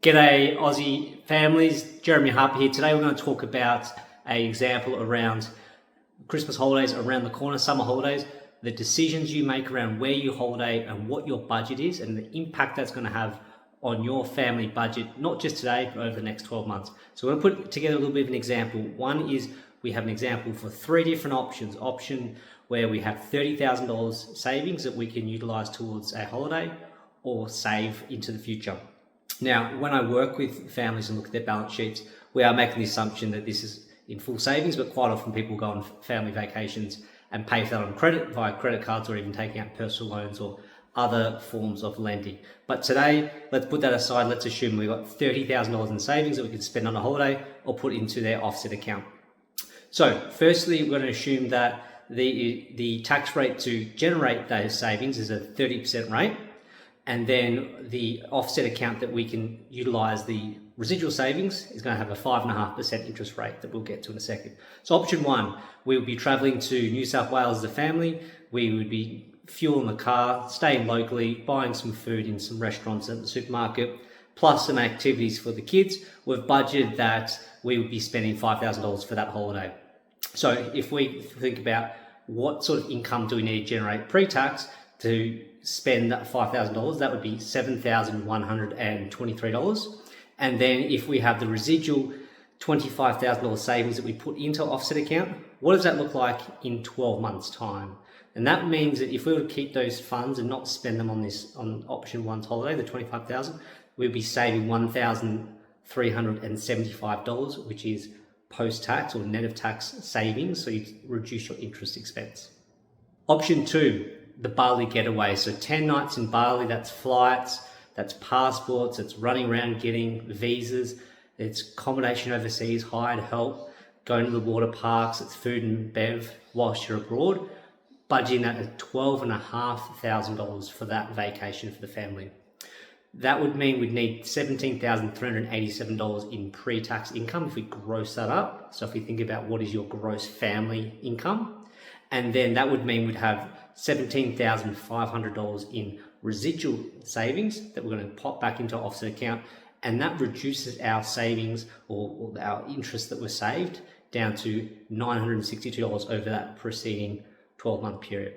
G'day Aussie families, Jeremy Harper here. Today we're going to talk about an example around Christmas holidays around the corner, summer holidays, the decisions you make around where you holiday and what your budget is and the impact that's going to have on your family budget, not just today, but over the next 12 months. So we're going to put together a little bit of an example. One is we have an example for three different options. Option where we have $30,000 savings that we can utilize towards a holiday or save into the future. Now, when I work with families and look at their balance sheets, we are making the assumption that this is in full savings, but quite often people go on family vacations and pay for that on credit via credit cards or even taking out personal loans or other forms of lending. But today, let's put that aside. Let's assume we've got $30,000 in savings that we can spend on a holiday or put into their offset account. So firstly, we're going to assume that the tax rate to generate those savings is a 30% rate. And then the offset account that we can utilize the residual savings is going to have a 5.5% interest rate that we'll get to in a second. So option one, we will be traveling to New South Wales as a family. We would be fueling the car, staying locally, buying some food in some restaurants at the supermarket, plus some activities for the kids. We've budgeted that we would be spending $5,000 for that holiday. So if we think about what sort of income do we need to generate pre-tax to spend that $5,000, that would be $7,123. And then if we have the residual $25,000 savings that we put into offset account, what does that look like in 12 months time? And that means that if we were to keep those funds and not spend them on option one's holiday, the $25,000, we'd be saving $1,375, which is post-tax or net of tax savings. So you reduce your interest expense. Option two, the Bali getaway. So 10 nights in Bali, that's flights, that's passports, it's running around getting visas, it's accommodation overseas, hired help, going to the water parks, it's food and bev whilst you're abroad, budgeting that at $12,500 for that vacation for the family. That would mean we'd need $17,387 in pre-tax income if we gross that up. So if we think about what is your gross family income, and then that would mean we'd have $17,500 in residual savings that we're going to pop back into our offset account, and that reduces our savings or our interest that was saved down to $962 over that preceding 12-month period.